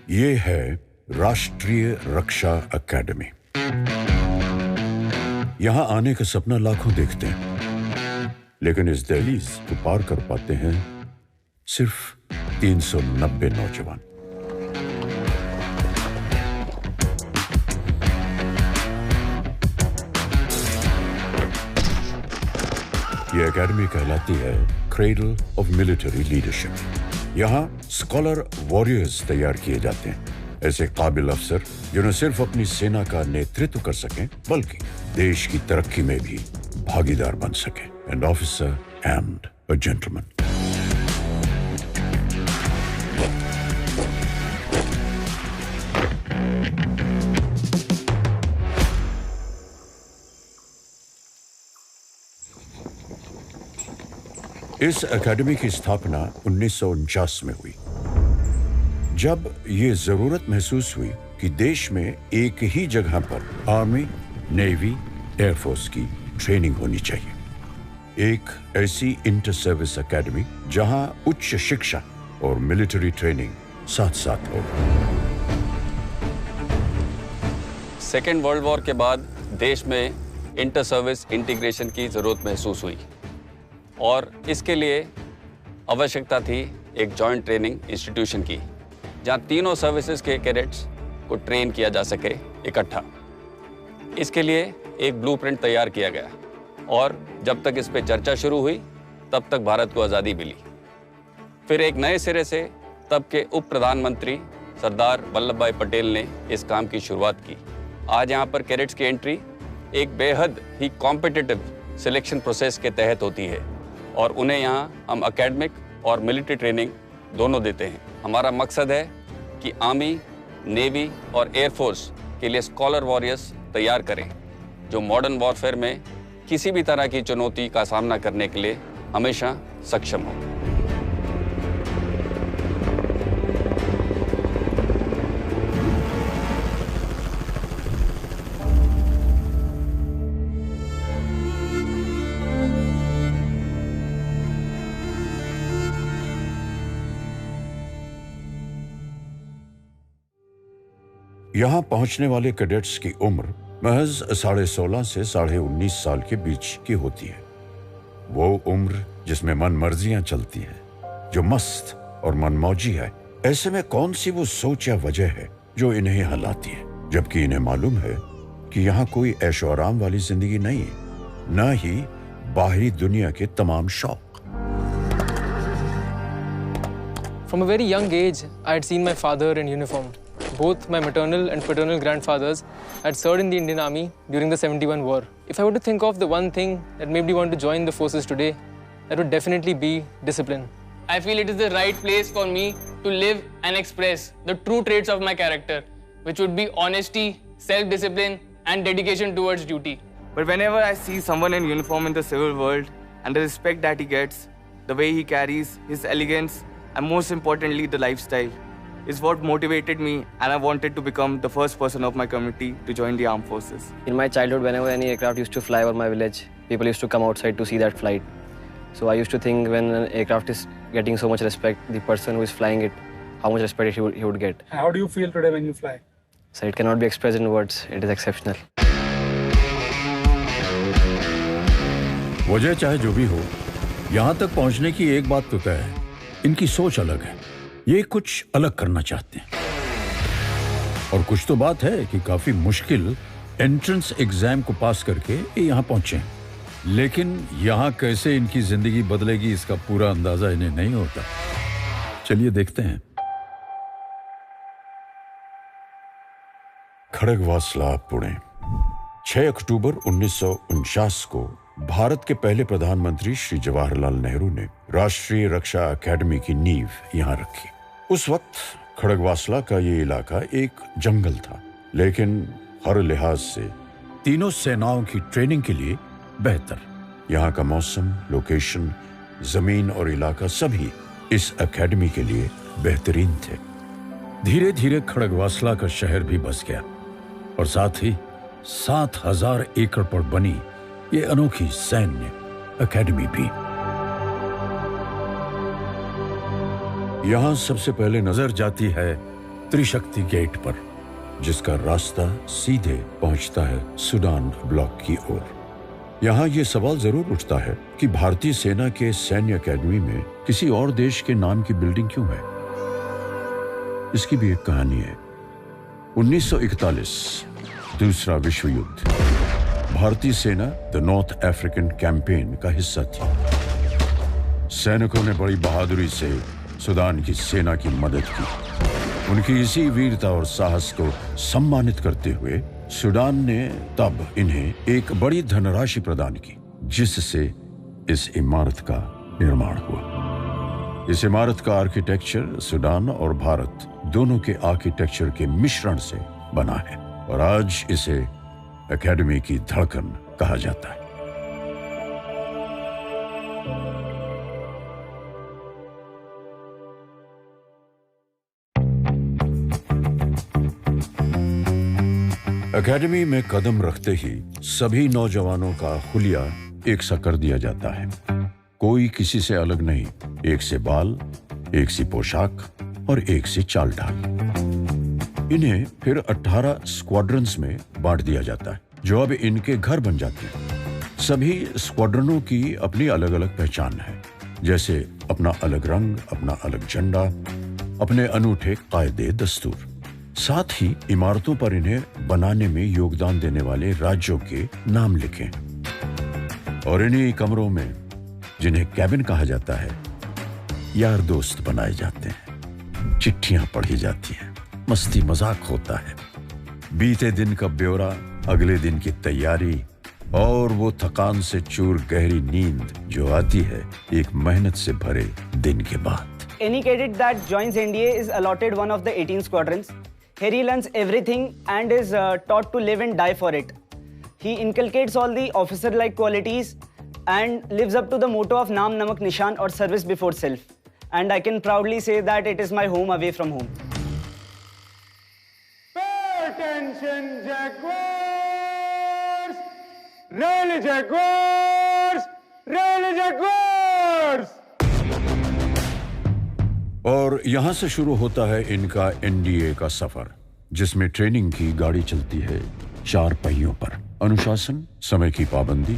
ये है राष्ट्रीय रक्षा अकेडमी। यहां आने का सपना लाखों देखते हैं, लेकिन इस दहलीज को पार कर पाते हैं सिर्फ 390 नौजवान। ये एकेडमी कहलाती है क्रेडल ऑफ मिलिट्री लीडरशिप। यहाँ स्कॉलर वॉरियर्स तैयार किए जाते हैं, ऐसे काबिल अफसर जो न सिर्फ अपनी सेना का नेतृत्व कर सकें बल्कि देश की तरक्की में भी भागीदार बन सकें। And officer and a gentleman. इस एकेडमी की स्थापना 1949 में हुई, जब ये जरूरत महसूस हुई कि देश में एक ही जगह पर आर्मी, नेवी, एयरफोर्स की ट्रेनिंग होनी चाहिए। एक ऐसी इंटर सर्विस एकेडमी जहां उच्च शिक्षा और मिलिट्री ट्रेनिंग साथ साथ हो। सेकेंड वर्ल्ड वॉर के बाद देश में इंटर सर्विस इंटीग्रेशन की जरूरत महसूस हुई और इसके लिए आवश्यकता थी एक जॉइंट ट्रेनिंग इंस्टीट्यूशन की, जहां तीनों सर्विसेज के कैडेट्स को ट्रेन किया जा सके इकट्ठा। इसके लिए एक ब्लूप्रिंट तैयार किया गया और जब तक इस पे चर्चा शुरू हुई तब तक भारत को आज़ादी मिली। फिर एक नए सिरे से तब के उप प्रधानमंत्री सरदार वल्लभ भाई पटेल ने इस काम की शुरुआत की। आज यहाँ पर कैडेट्स की एंट्री एक बेहद ही कॉम्पिटिटिव सिलेक्शन प्रोसेस के तहत होती है और उन्हें यहाँ हम एकेडमिक और मिलिट्री ट्रेनिंग दोनों देते हैं। हमारा मकसद है कि आर्मी, नेवी और एयरफोर्स के लिए स्कॉलर वॉरियर्स तैयार करें जो मॉडर्न वॉरफेयर में किसी भी तरह की चुनौती का सामना करने के लिए हमेशा सक्षम हो। यहां पहुंचने वाले कैडेट्स की उम्र महज 16.5 से 19.5 साल के बीच की होती है। वो उम्र जिसमें मनमर्जियां चलती हैं, जो मस्त और मनमौजी है। ऐसे में कौन सी वो सोच या वजह है जो इन्हें यहाँ लाती है, जबकि इन्हें मालूम है कि यहाँ कोई ऐशो आराम वाली जिंदगी नहीं है, न ही बाहरी दुनिया के तमाम शौक। From a very young age, I had seen my father in uniform. Both my maternal and paternal grandfathers had served in the Indian Army during the 71 war. If I were to think of the one thing that made me want to join the forces today, that would definitely be discipline. I feel it is the right place for me to live and express the true traits of my character, which would be honesty, self-discipline, and dedication towards duty. But whenever I see someone in uniform in the civil world and the respect that he gets, the way he carries, his elegance, and most importantly, the lifestyle, is what motivated me, and I wanted to become the first person of my community to join the armed forces. In my childhood, whenever any aircraft used to fly over my village, people used to come outside to see that flight. So I used to think when an aircraft is getting so much respect, the person who is flying it, how much respect he would get. How do you feel today when you fly? So it cannot be expressed in words. It is exceptional. वजह चाहे जो भी हो, यहाँ तक पहुँचने की एक बात तो तय है, इनकी सोच अलग है। ये कुछ अलग करना चाहते हैं। और कुछ तो बात है कि काफी मुश्किल एंट्रेंस एग्जाम को पास करके ये यहाँ पहुंचे, लेकिन यहाँ कैसे इनकी जिंदगी बदलेगी इसका पूरा अंदाजा इन्हें नहीं होता। चलिए देखते हैं। खड़गवासला, पुणे, 6 अक्टूबर 1949 को भारत के पहले प्रधानमंत्री श्री जवाहरलाल नेहरू ने राष्ट्रीय रक्षा अकेडमी की नींव यहाँ रखी। उस वक्त खड़गवासला का ये इलाका एक जंगल था, लेकिन हर लिहाज से तीनों सेनाओं की ट्रेनिंग के लिए बेहतर। यहाँ का मौसम, लोकेशन, जमीन और इलाका सभी इस एकेडमी के लिए बेहतरीन थे। धीरे धीरे खड़गवासला का शहर भी बस गया और साथ ही 7,000 एकड़ पर बनी ये अनोखी सैन्य एकेडमी भी। यहाँ सबसे पहले नजर जाती है त्रिशक्ति गेट पर, जिसका रास्ता सीधे पहुंचता है सूडान ब्लॉक की ओर। यहाँ ये सवाल जरूर उठता है कि भारतीय सेना के सैन्य अकेडमी में किसी और देश के नाम की बिल्डिंग क्यों है? इसकी भी एक कहानी है। 1941 दूसरा विश्व युद्ध। भारतीय सेना द नॉर्थ अफ्रीकन कैंपेन का हिस्सा थी। सैनिकों ने बड़ी बहादुरी से सूडान की सेना की मदद की। उनकी इसी वीरता और साहस को सम्मानित करते हुए सूडान ने तब इन्हें एक बड़ी धनराशि प्रदान की, जिससे इस इमारत का निर्माण हुआ। इस इमारत का आर्किटेक्चर सूडान और भारत दोनों के आर्किटेक्चर के मिश्रण से बना है और आज इसे एकेडमी की धड़कन कहा जाता है। एकेडमी में कदम रखते ही सभी नौजवानों का हुलिया एक सा कर दिया जाता है। कोई किसी से अलग नहीं, एक से बाल, एक सी पोशाक और एक सी चाल ढाल। इन्हें फिर 18 स्क्वाड्रंस में बांट दिया जाता है, जो अब इनके घर बन जाते हैं। सभी स्क्वाड्रनों की अपनी अलग अलग पहचान है, जैसे अपना अलग रंग, अपना अलग झंडा, अपने अनूठे कायदे दस्तूर। साथ ही इमारतों पर इन्हें बनाने में योगदान देने वाले राज्यों के नाम लिखें और इन्हीं कमरों में, जिन्हें कैबिन कहा जाता है, यार दोस्त बनाए जाते हैं, चिट्ठियां पढ़ी जाती हैं, मस्ती मजाक होता है, बीते दिन का ब्यौरा, अगले दिन की तैयारी और वो थकान से चूर गहरी नींद जो आती है एक मेहनत से भरे दिन के बाद। Any cadet that joins NDA is allotted one of the 18 squadrons. Here he learns everything and is taught to live and die for it. He inculcates all the officer-like qualities and lives up to the motto of Naam Namak Nishan or service before self. And I can proudly say that it is my home away from home. Pay attention, Jaguars! Really, Jaguars! Really, Jaguars! और यहां से शुरू होता है इनका NDA का सफर, जिसमें training की गाड़ी चलती है 4 पहियों पर। अनुशासन, समय की पाबंदी,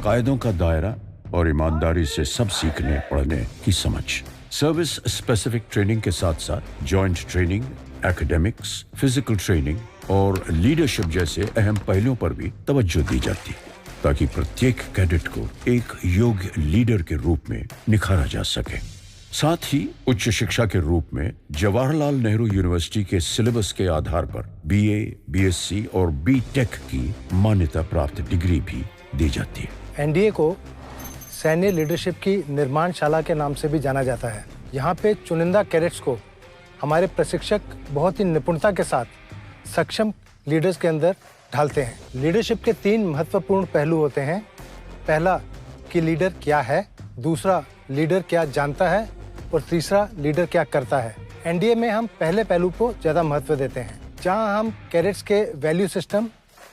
कायदों का दायरा और ईमानदारी से सब सीखने पढ़ने की समझ। सर्विस स्पेसिफिक ट्रेनिंग के साथ साथ joint training, academics, physical training और लीडरशिप जैसे अहम पहलुओं पर भी तवज्जो दी जाती है, ताकि प्रत्येक कैडेट को एक योग्य लीडर के रूप में निखारा जा सके। साथ ही उच्च शिक्षा के रूप में जवाहरलाल नेहरू यूनिवर्सिटी के सिलेबस के आधार पर बीए, बीएससी और बीटेक की मान्यता प्राप्त डिग्री भी दी जाती है। एनडीए को सैन्य लीडरशिप की निर्माणशाला के नाम से भी जाना जाता है। यहाँ पे चुनिंदा कैडेट्स को हमारे प्रशिक्षक बहुत ही निपुणता के साथ सक्षम लीडर्स के अंदर ढालते हैं। लीडरशिप के 3 महत्वपूर्ण पहलू होते हैं। पहला कि लीडर क्या है, दूसरा लीडर क्या जानता है और तीसरा लीडर क्या करता है। एनडीए में हम पहले पहलू को ज़्यादा महत्व देते हैं, जहां हम कैडेट्स के वैल्यू सिस्टम,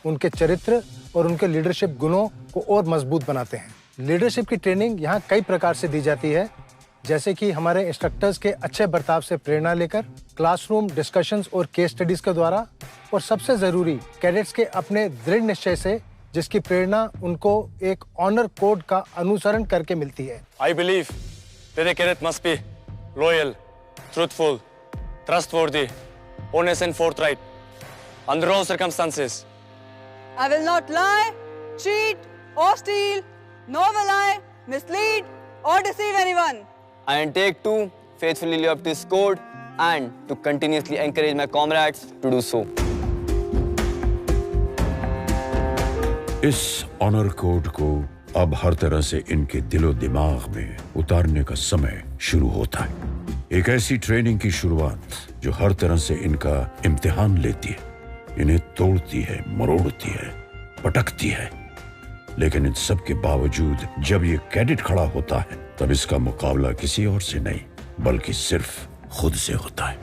उनके चरित्र और उनके लीडरशिप गुणों को और मजबूत बनाते हैं। लीडरशिप की ट्रेनिंग यहाँ कई प्रकार से दी जाती है, जैसे कि हमारे इंस्ट्रक्टर्स के अच्छे बर्ताव से प्रेरणा लेकर, क्लासरूम डिस्कशंस और केस स्टडीज के द्वारा, और सबसे जरूरी कैडेट्स के अपने दृढ़ निश्चय से, जिसकी प्रेरणा उनको एक ऑनर कोड का अनुसरण करके मिलती है। I believe that a cadet must be loyal, truthful, trustworthy, honest and forthright under all circumstances. I will not lie, cheat or steal, nor will I mislead or deceive anyone. I undertake to faithfully live up to this code and to continuously encourage my comrades to do so. इस honour code को अब हर तरह से इनके दिलो दिमाग में उतारने का समय शुरू होता है। एक ऐसी ट्रेनिंग की शुरुआत जो हर तरह से इनका इम्तिहान लेती है, इन्हें तोड़ती है, मरोड़ती है, पटकती है। लेकिन इन सब के बावजूद जब ये कैडेट खड़ा होता है, तब इसका मुकाबला किसी और से नहीं बल्कि सिर्फ खुद से होता है।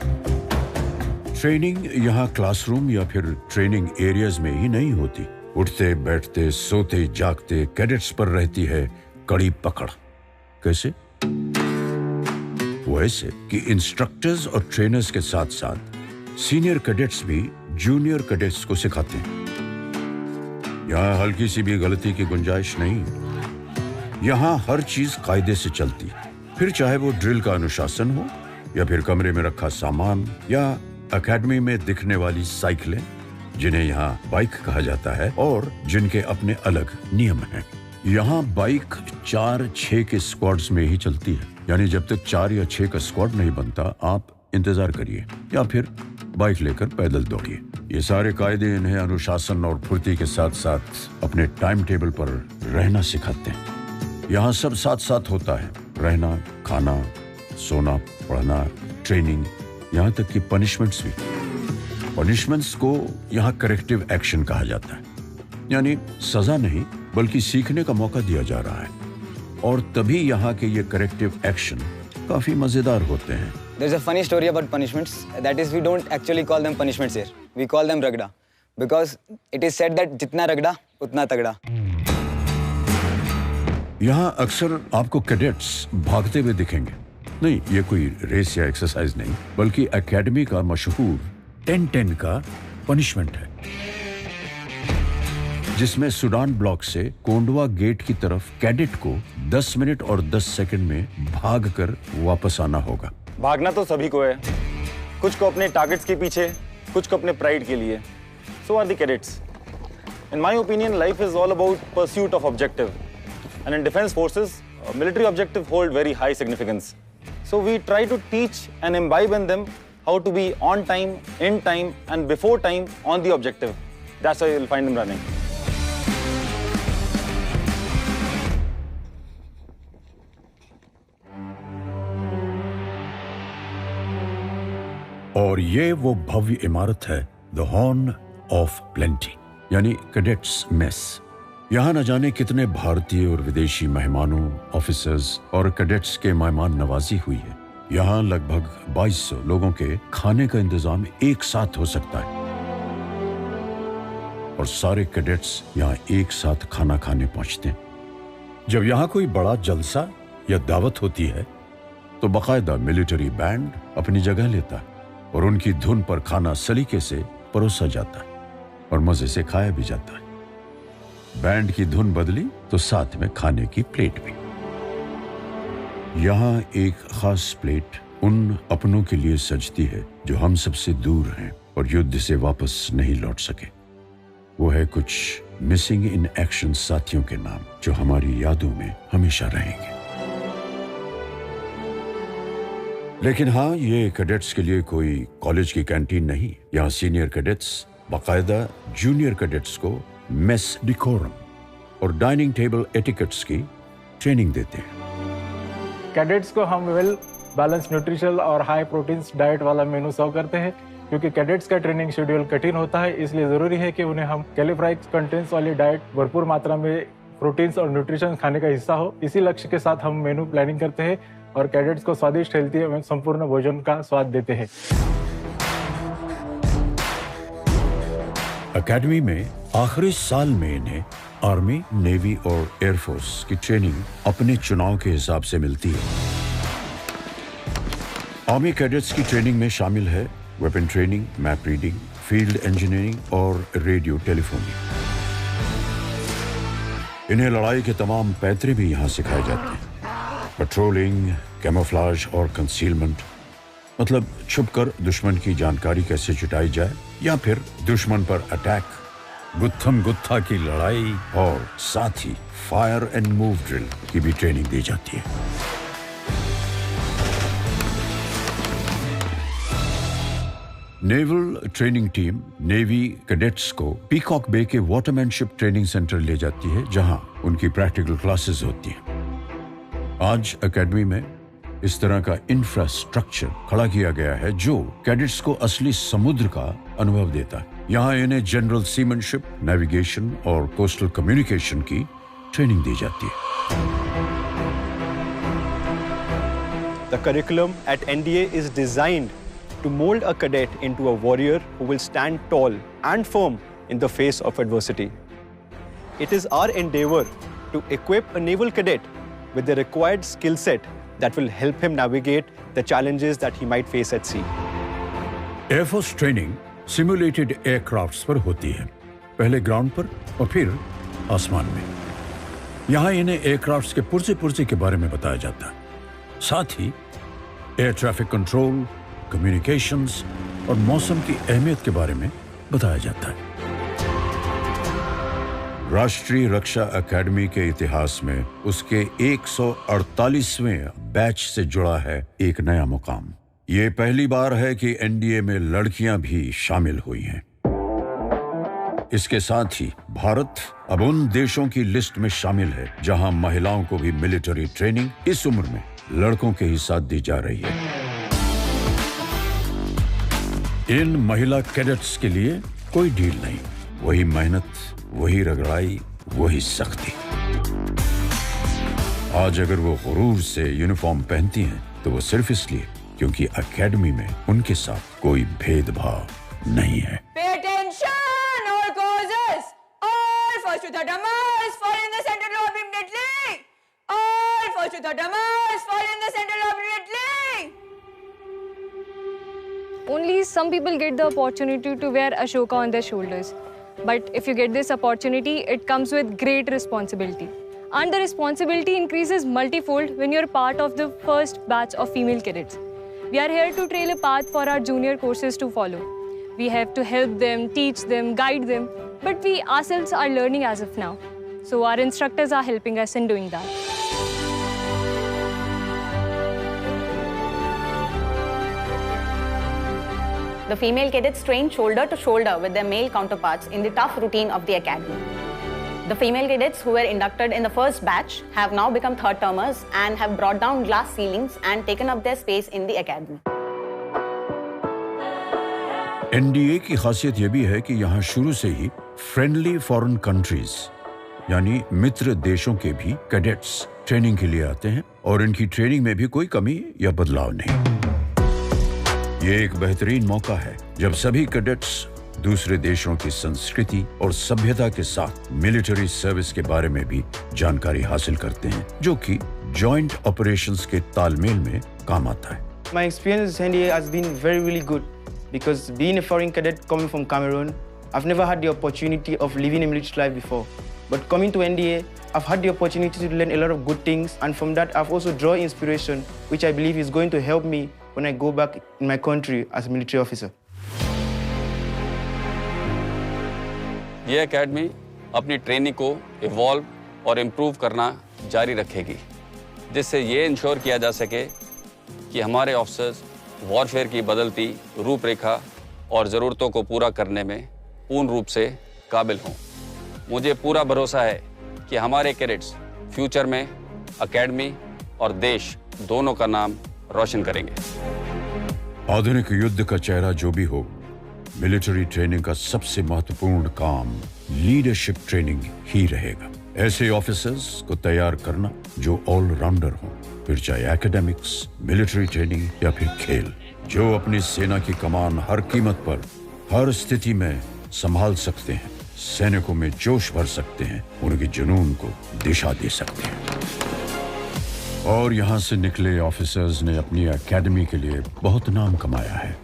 ट्रेनिंग यहाँ क्लासरूम या फिर ट्रेनिंग एरियाज में ही नहीं होती। उठते बैठते सोते जागते कैडेट्स पर रहती है कड़ी पकड़। कैसे? वो ऐसे कि इंस्ट्रक्टर्स और ट्रेनर्स के साथ साथ सीनियर कैडेट्स भी जूनियर कैडेट्स को सिखाते हैं। यहाँ हल्की सी भी गलती की गुंजाइश नहीं। यहाँ हर चीज कायदे से चलती, फिर चाहे वो ड्रिल का अनुशासन हो या फिर कमरे में रखा सामान या एकेडमी में दिखने वाली साइकिलें, जिन्हें यहाँ बाइक कहा जाता है और जिनके अपने अलग नियम हैं। यहाँ बाइक 4-6 के स्क्वाड्स में ही चलती है, यानी जब तक 4 या 6 का स्क्वाड नहीं बनता आप इंतजार करिए या फिर बाइक लेकर पैदल दौड़िए। ये सारे कायदे इन्हें अनुशासन और फुर्ती के साथ साथ अपने टाइम टेबल पर रहना सिखाते हैं। यहाँ सब साथ साथ होता है, रहना, खाना, सोना, पढ़ना, ट्रेनिंग, यहाँ तक कि पनिशमेंट्स भी। पनिशमेंट्स को यहाँ करेक्टिव एक्शन कहा जाता है, यानी सजा नहीं बल्कि सीखने का मौका दिया जा रहा है। और तभी यहाँ के ये करेक्टिव एक्शन काफी मजेदार होते हैं। There's a funny story about punishments. That is, we don't actually call them punishments here. We call them ragda, because it is said that जितना रगड़ा उतना तगड़ा। यहाँ अक्सर आपको कैडेट्स भागते हुए दिखेंगे। नहीं, ये कोई रेस या एक्सरसाइज नहीं, बल्कि एकेडमी का मशहूर 10-10 का पनिशमेंट है, जिसमें सूडान ब्लॉक से कोंडवा गेट की तरफ कैडेट को 10 मिनट और 10 सेकंड में भागकर वापस आना होगा। भागना तो सभी को है, कुछ को अपने टारगेट्स के पीछे, कुछ को अपने प्राइड के लिए। So are the cadets. In my opinion, life is all about pursuit of objective, and in defense forces, military objective hold very high significance. So we try to teach and imbibe in them how to be on time, in time, and before time on the objective. That's why you'll find them running. और ये वो भव्य इमारत है, the horn of plenty, यानी cadets mess. यहाँ न जाने कितने भारतीय और विदेशी मेहमानों, ऑफिसर्स और कैडेट्स के मेहमान नवाजी हुई है। यहाँ लगभग 2200 लोगों के खाने का इंतजाम एक साथ हो सकता है और सारे कैडेट्स यहाँ एक साथ खाना खाने पहुंचते हैं। जब यहाँ कोई बड़ा जलसा या दावत होती है तो बाकायदा मिलिट्री बैंड अपनी जगह लेता है और उनकी धुन पर खाना सलीके से परोसा जाता है और मजे से खाया भी जाता है। बैंड की धुन बदली तो साथ में खाने की प्लेट भी। यहाँ एक खास प्लेट उन अपनों के लिए सजती है जो हम सबसे दूर हैं और युद्ध से वापस नहीं लौट सके। वो है कुछ मिसिंग इन एक्शन साथियों के नाम, जो हमारी यादों में हमेशा रहेंगे। लेकिन हाँ, ये कैडेट्स के लिए कोई कॉलेज की कैंटीन नहीं। यहाँ सीनियर कैडेट्स बाकायदा जूनियर कैडेट्स को मेस डिकोरम और डाइनिंग टेबल एटिकेट्स की ट्रेनिंग देते हैं। कैडेट्स को हम वेल बैलेंस न्यूट्रिशनल और हाई प्रोटीन्स डाइट वाला मेनू सर्व करते हैं। क्योंकि कैडेट्स का ट्रेनिंग शेड्यूल कठिन होता है, इसलिए जरूरी है कि उन्हें हम कैलोरीज कंटेंट्स वाली डाइट, भरपूर मात्रा में प्रोटीन्स और न्यूट्रिशन खाने का हिस्सा हो। इसी लक्ष्य के साथ हम मेनू प्लानिंग करते हैं और कैडेट्स को स्वादिष्ट, हेल्थी एवं संपूर्ण भोजन का स्वाद देते हैं। एकेडमी में आखिरी साल में इन्हें आर्मी, नेवी और एयरफोर्स की ट्रेनिंग अपने चुनाव के हिसाब से मिलती है। आर्मी कैडेट्स की ट्रेनिंग में शामिल है weapon training, map reading, field engineering और रेडियो टेलीफोनी। इन्हें लड़ाई के तमाम पैतरे भी यहाँ सिखाए जाते हैं। पेट्रोलिंग, कैमोफ्लेज और कंसीलमेंट, मतलब छुपकर दुश्मन की जानकारी कैसे जुटाई जाए या फिर दुश्मन पर अटैक, गुत्थम गुत्था की लड़ाई और साथ ही फायर एंड मूव ड्रिल की भी ट्रेनिंग दी जाती है। Naval training team navy cadets को पीकॉक बे के वाटरमैनशिप ट्रेनिंग सेंटर ले जाती है, जहां उनकी प्रैक्टिकल क्लासेस होती हैं। आज एकेडमी में इस तरह का इंफ्रास्ट्रक्चर खड़ा किया गया है जो कैडेट्स को असली समुद्र का अनुभव देता है। यहाँ इन्हें जनरल सीमनशिप, नेविगेशन और कोस्टल कम्युनिकेशन की ट्रेनिंग दी जाती है। The curriculum at NDA is designed to mold a cadet into a warrior who will stand tall and firm in the face of adversity. It is our endeavor to equip a naval cadet with the required skill set that will help him navigate the challenges that he might face at sea. Air force training simulated aircrafts पर होती है, पहले ground पर और फिर आसमान में। यहाँ इन्हें एयरक्राफ्ट्स के पुर्जे के बारे में बताया जाता है, साथ ही एयर ट्रैफिक कंट्रोल, कम्युनिकेशंस और मौसम की अहमियत के बारे में बताया जाता है। राष्ट्रीय रक्षा अकेडमी के इतिहास में उसके 148वें बैच से जुड़ा है एक नया मुकाम। ये पहली बार है कि एनडीए में लड़कियां भी शामिल हुई हैं। इसके साथ ही भारत अब उन देशों की लिस्ट में शामिल है जहां महिलाओं को भी मिलिट्री ट्रेनिंग इस उम्र में लड़कों के ही साथ दी जा रही है। इन महिला कैडेट्स के लिए कोई डील नहीं, वही मेहनत, वही रगड़ाई, वही सख्ती। आज अगर वो गुरूर से यूनिफॉर्म पहनती हैं तो वो सिर्फ इसलिए क्योंकि एकेडमी में उनके साथ कोई भेदभाव नहीं है। Pay attention, all causes. All first to third march, fall in the center lobe immediately. All first to third march, fall in the center lobe immediately. Only some people get the opportunity to wear Ashoka on their shoulders. But if you get this opportunity, it comes with great responsibility. And the responsibility increases multifold when you're part of the first batch of female cadets. We are here to trail a path for our junior courses to follow. We have to help them, teach them, guide them, but we ourselves are learning as of now. So our instructors are helping us in doing that. The female cadets train shoulder to shoulder with their male counterparts in the tough routine of the academy. The female cadets who were inducted in the first batch have now become third termers and have brought down glass ceilings and taken up their space in the academy. NDA की खासियत यह भी है कि यहाँ शुरू से ही friendly foreign countries यानी मित्र देशों के भी कैडेट्स ट्रेनिंग के लिए आते हैं और इनकी ट्रेनिंग में भी कोई कमी या बदलाव नहीं। ये एक बेहतरीन मौका है जब सभी कैडेट्स दूसरे देशों की संस्कृति और सभ्यता के साथ मिलिट्री सर्विस के बारे में भी जानकारी हासिल करते हैं, जो कि जॉइंट ऑपरेशंस के तालमेल में काम आता है। My experience in NDA has been really good because being a foreign cadet coming from Cameroon, I've never had the opportunity of living a military life before. But coming to NDA, I've had the opportunity to learn a lot of good things, and from that I've also drawn inspiration, which I believe is going to help me when I go back in my country as a military officer. ये academy अपनी training को evolve और improve करना जारी रखेगी, जिससे ये ensure किया जा सके कि हमारे ऑफिसर्स वॉरफेयर की बदलती रूपरेखा और ज़रूरतों को पूरा करने में पूर्ण रूप से काबिल हों। मुझे पूरा भरोसा है कि हमारे कैडेट्स फ्यूचर में एकेडमी और देश दोनों का नाम रोशन करेंगे। आधुनिक युद्ध का चेहरा जो भी हो, मिलिट्री ट्रेनिंग का सबसे महत्वपूर्ण काम लीडरशिप ट्रेनिंग ही रहेगा। ऐसे ऑफिसर्स को तैयार करना जो ऑलराउंडर हों, फिर चाहे एकेडमिक्स, मिलिट्री ट्रेनिंग या फिर खेल, जो अपनी सेना की कमान हर कीमत पर हर स्थिति में संभाल सकते हैं, सैनिकों में जोश भर सकते हैं, उनके जुनून को दिशा दे सकते हैं। और यहाँ से निकले ऑफिसर्स ने अपनी एकेडमी के लिए बहुत नाम कमाया है।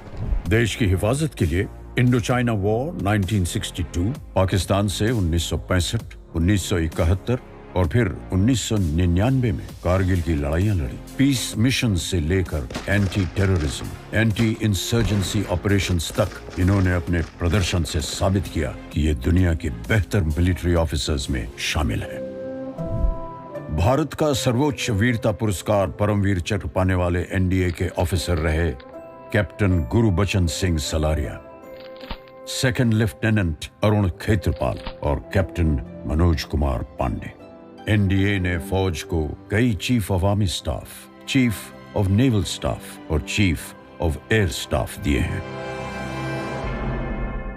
देश की हिफाजत के लिए इंडो चाइना वॉर 1962, पाकिस्तान से 1965, 1971 और फिर 1999 में कारगिल की लड़ाइयां लड़ी। पीस मिशन से लेकर anti terrorism, anti insurgency operations तक इन्होंने अपने प्रदर्शन से साबित किया कि ये दुनिया के बेहतर मिलिट्री ऑफिसर्स में शामिल है। भारत का सर्वोच्च वीरता पुरस्कार परमवीर चक्र पाने वाले एनडीए के ऑफिसर रहे captain Gurbachan Singh Salaria, second lieutenant Arun Khetarpal और कैप्टन मनोज कुमार पांडे। एनडीए ने फौज को कई chief of army staff, chief of naval staff और चीफ ऑफ एयर स्टाफ दिए हैं।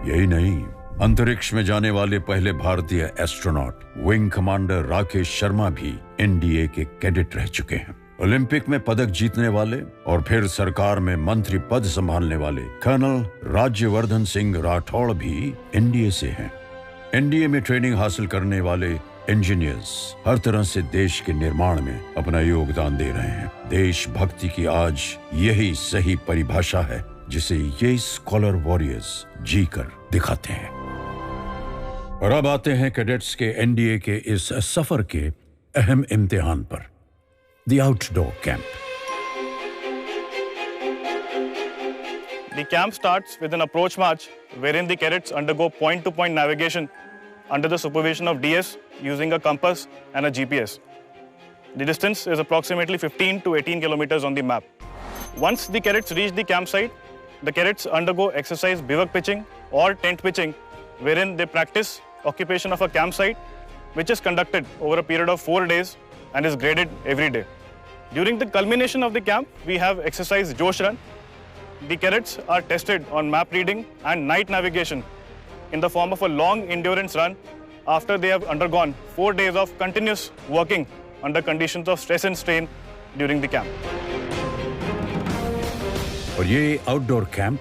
यही नहीं, अंतरिक्ष में जाने वाले पहले भारतीय astronaut wing commander Rakesh Sharma भी एनडीए के कैडेट रह चुके हैं। ओलंपिक में पदक जीतने वाले और फिर सरकार में मंत्री पद संभालने वाले कर्नल राज्यवर्धन सिंह राठौड़ भी एनडीए से हैं। एनडीए में ट्रेनिंग हासिल करने वाले इंजीनियर्स हर तरह से देश के निर्माण में अपना योगदान दे रहे हैं। देशभक्ति की आज यही सही परिभाषा है जिसे ये स्कॉलर वॉरियर्स जीकर दिखाते हैं। और अब आते हैं कैडेट्स के एनडीए के इस सफर के अहम इम्तिहान पर, the outdoor camp. The camp starts with an approach march wherein the cadets undergo point-to-point navigation under the supervision of DS using a compass and a GPS. The distance is approximately 15 to 18 kilometers on the map. Once the cadets reach the campsite, the cadets undergo exercise bivouac pitching or tent pitching, wherein they practice occupation of a campsite, which is conducted over a period of 4 days and is graded every day. During the culmination of the camp, we have exercise Josh Run. The cadets are tested on map reading and night navigation in the form of a long endurance run after they have undergone 4 days of continuous working under conditions of stress and strain during the camp. और ये outdoor camp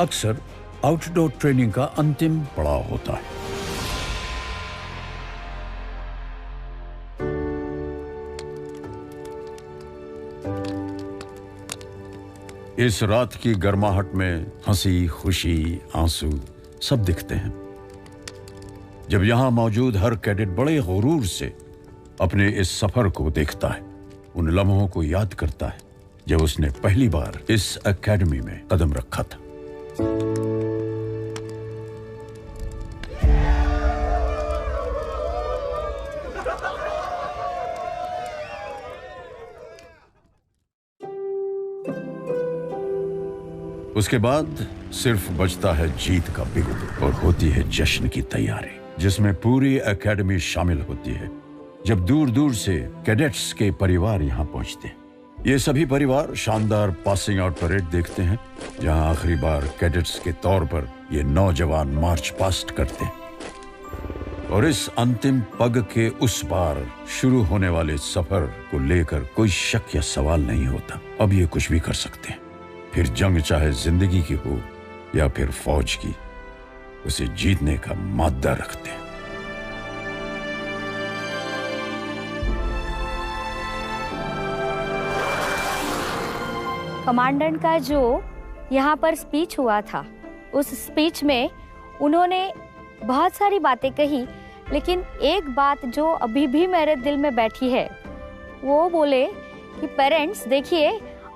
अक्सर outdoor training का अंतिम पड़ाव होता है। इस रात की गर्माहट में हंसी, खुशी, आंसू सब दिखते हैं। जब यहां मौजूद हर कैडेट बड़े गुरूर से अपने इस सफर को देखता है, उन लम्हों को याद करता है जब उसने पहली बार इस एकेडमी में कदम रखा था। उसके बाद सिर्फ बचता है जीत का बिगुल और होती है जश्न की तैयारी, जिसमें पूरी एकेडमी शामिल होती है। जब दूर दूर से कैडेट्स के परिवार यहाँ पहुँचते हैं, ये सभी परिवार शानदार पासिंग आउट परेड देखते हैं, जहाँ आखिरी बार कैडेट्स के तौर पर ये नौजवान मार्च पास्ट करते हैं। और इस अंतिम पग के उस पार शुरू होने वाले सफर को लेकर कोई शक या सवाल नहीं होता। अब ये कुछ भी कर सकते हैं, फिर जंग चाहे जिंदगी की हो या फिर फौज की, उसे जीतने का माद्दा रखते हैं। कमांडेंट का जो यहाँ पर स्पीच हुआ था, उस स्पीच में उन्होंने बहुत सारी बातें कही, लेकिन एक बात जो अभी भी मेरे दिल में बैठी है, वो बोले कि पेरेंट्स देखिए,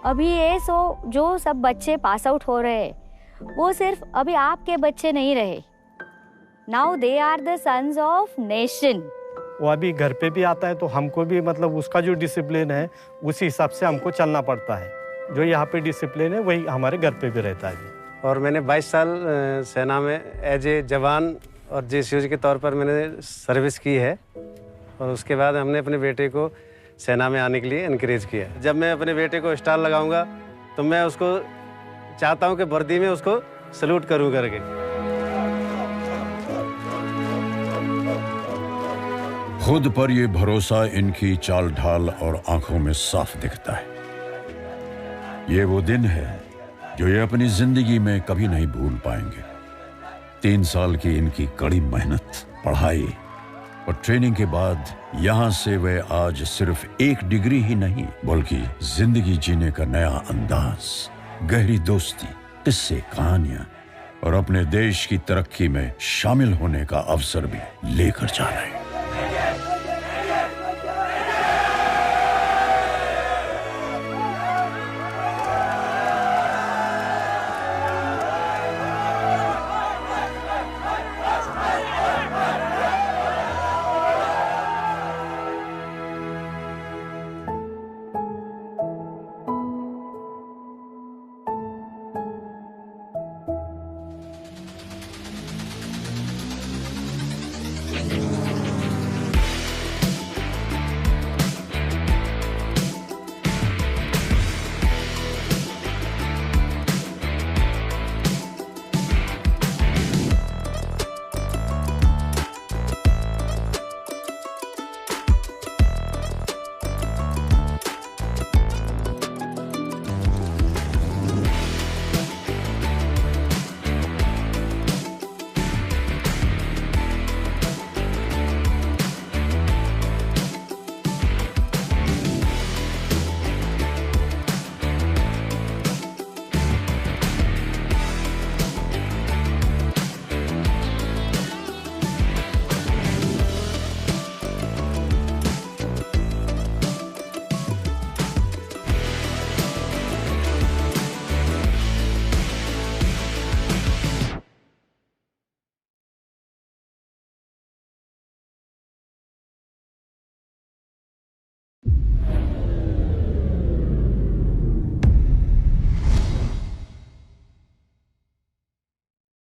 अभी ये जो सब बच्चे पास आउट हो रहे हैं, वो सिर्फ अभी आपके बच्चे नहीं रहे। Now they are the sons of nation. वो अभी घर पे भी आता है तो हमको भी मतलब उसका जो डिसिप्लिन है उसी हिसाब से हमको चलना पड़ता है। जो यहाँ पे डिसिप्लिन है वही हमारे घर पे भी रहता है। और मैंने 22 साल सेना में एज ए जवान और जेसीओ के तौर पर मैंने सर्विस की है। और उसके बाद हमने अपने बेटे को सेना में आने के लिए इनकरेज किया। जब मैं अपने बेटे को स्टार लगाऊंगा तो मैं उसको चाहता हूं कि वर्दी में उसको सल्यूट करूं करके। खुद पर ये भरोसा इनकी चाल ढाल और आंखों में साफ दिखता है। ये वो दिन है जो ये अपनी जिंदगी में कभी नहीं भूल पाएंगे। 3 साल की इनकी कड़ी मेहनत, पढ़ाई और ट्रेनिंग के बाद यहां से वे आज सिर्फ एक डिग्री ही नहीं, बल्कि जिंदगी जीने का नया अंदाज, गहरी दोस्ती, किस्से, कहानियां और अपने देश की तरक्की में शामिल होने का अवसर भी लेकर जा रहे हैं।